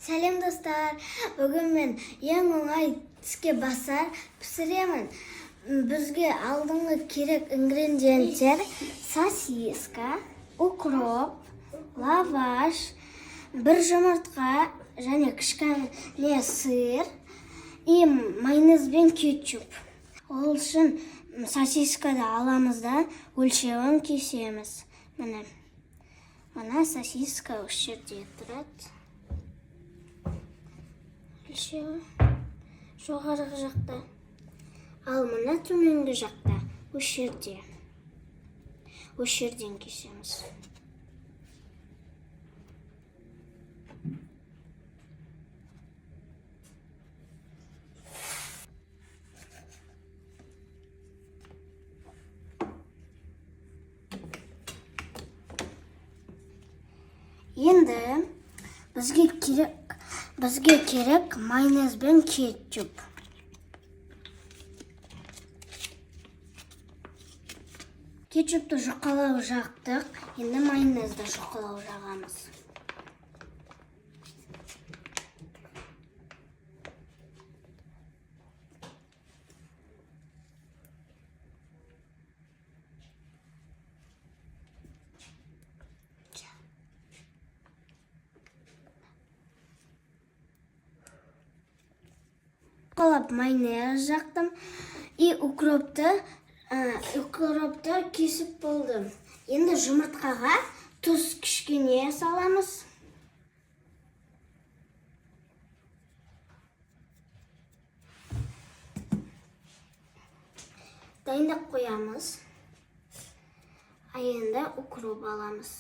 Сәлем достар, бүгін мен ең оңай тіске басар пісіремін. Бізге алдыңғы керек ингредиенттер: сосиска, укроп, лаваш, бір жұмыртқа және кішкене сыр и майонез бен кетчуп. Ол үшін сосисканы аламыз да өлшеуін кесеміз. Мына сосиска осы жерде тұрады. Өлшеуі жоғарғы жақта. Ал мына төменгі жақта осы жерде. Осы жерден кесеміз. Енді бізге керек майонез бен кетчуп. Кетчупты жұқалау жақтық, енді майонезді жұқалау жағамыз. Қалап майонез жақтым и укропты кесіп болдым. Енді жұмыртқаға тұз кішкене саламыз. Дайындап қоямыз. Енді укроп аламыз.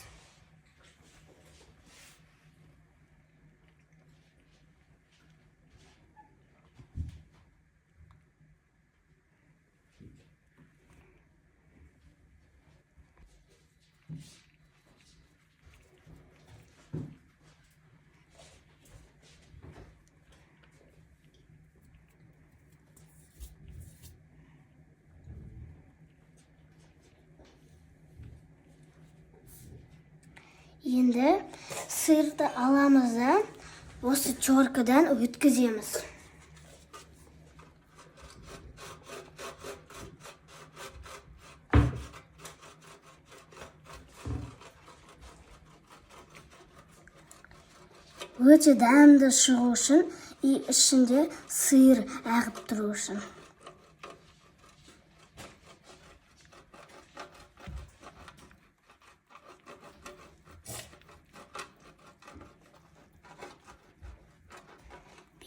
Енді сырды аламыз да осы теркадан өткіземіз. Өте дәмді шығу үшін и ішінде сыр ағып тұру үшін.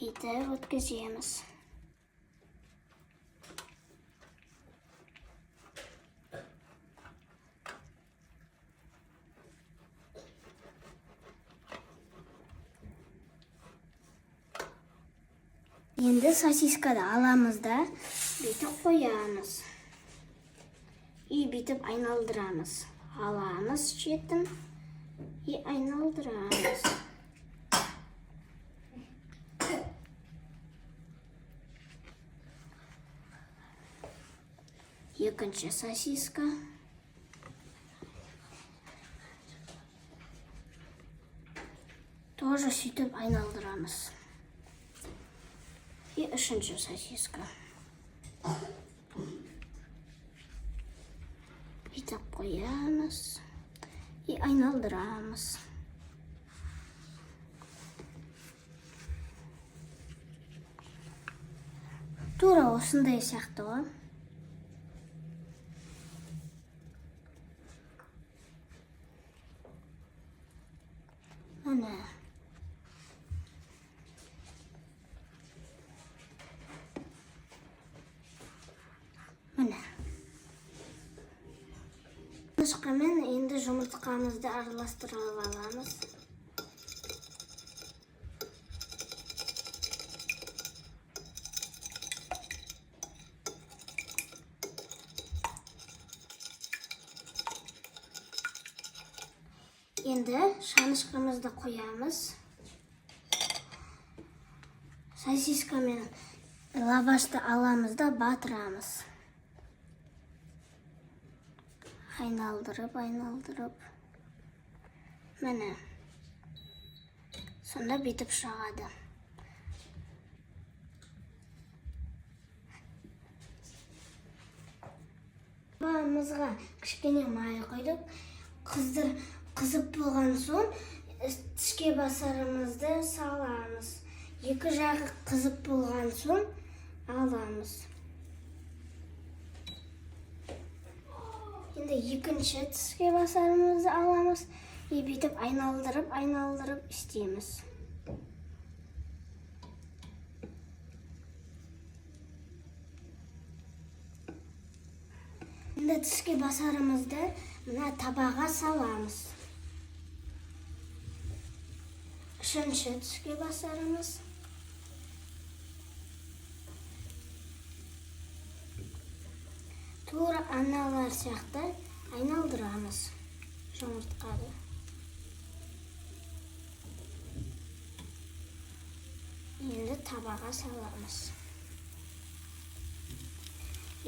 Бүйтіп өткіземіз. Енді сосисканы аламыз да бүйтіп қоямыз. И бүйтіп айналдырамыз. Аламыз шетін и айналдырамыз. Екінші сосиска. Тоже сөйтіп айналдырамыз. И үшінші сосиска. Бүйтіп қоямыз и айналдырамыз. Тура осындай сияқты ғой. Міне. Шыққанмен енді жұмыртқамызды араластырып аламыз. Енді шанышқымызды қоямыз. Сосиска мен лавашты аламыз да батырамыз. Айналдырып. Міне. Сонда бүйтіп шығады. Табағымызға кішкене май құйдық. Қызып болған соң тіске басарымызды саламыз. Екі жағы қызып болған соң аламыз. Енді екінші тіске басарымызды аламыз. Бүйтіп айналдырып істейміз. Енді тіске басарымызды мына табаға саламыз. Үшінші тіске басарымыз. Тура аналар сияқты айналдырамыз жұмыртқаны. Енді табаға саламыз.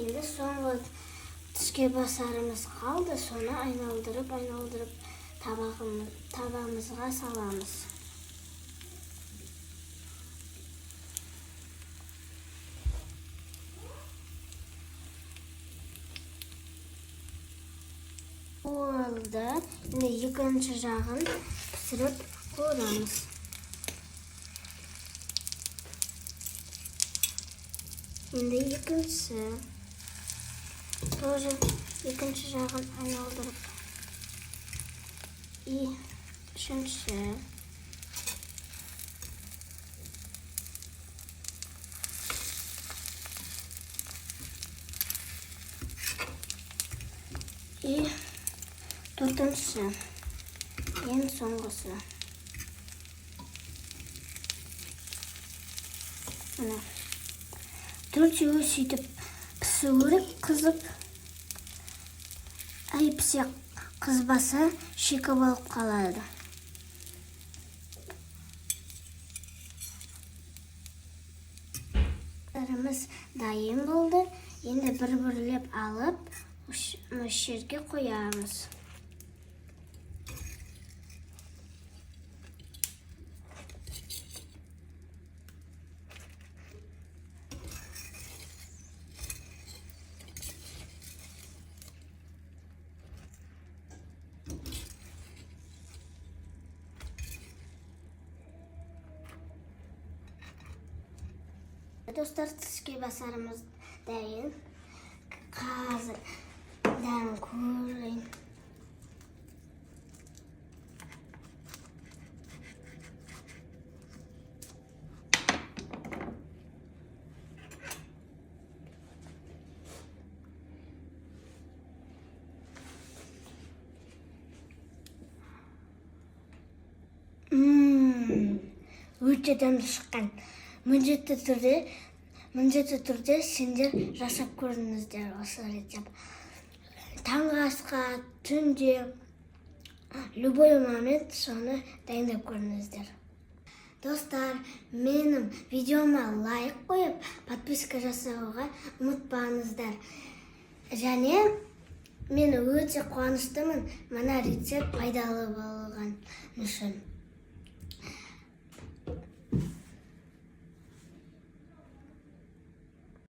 Енді соңғы тіске басарымыз қалды, соны айналдырып табамызға саламыз. Болды. Енді екінші жағын пісіріп қойамыз. Енді екінші жағын айналдырып. Үшінші. Төртінші. Ең соңғысы. Төртеуі сөйтіп пісу керек, қызып. Пісе қызбаса шикі болып қалады. Тарымыз дайын болды. Енді бір-бірлеп алып, жерге қоямыз. Достар, тіске басарымыз дайын. Қазір дәмін көрейін. Өте дәмді шыққан. Міндетті түрде сендер жасап көріңіздер осы рецепт. Таңғы асқа, түнде, любой момент соны дайындап көріңіздер. Достар, менің видеома лайк қойып, подписка жасауға ұмытпаңыздар. Және мен өте қуаныштымын мына рецепт пайдалы болған үшін.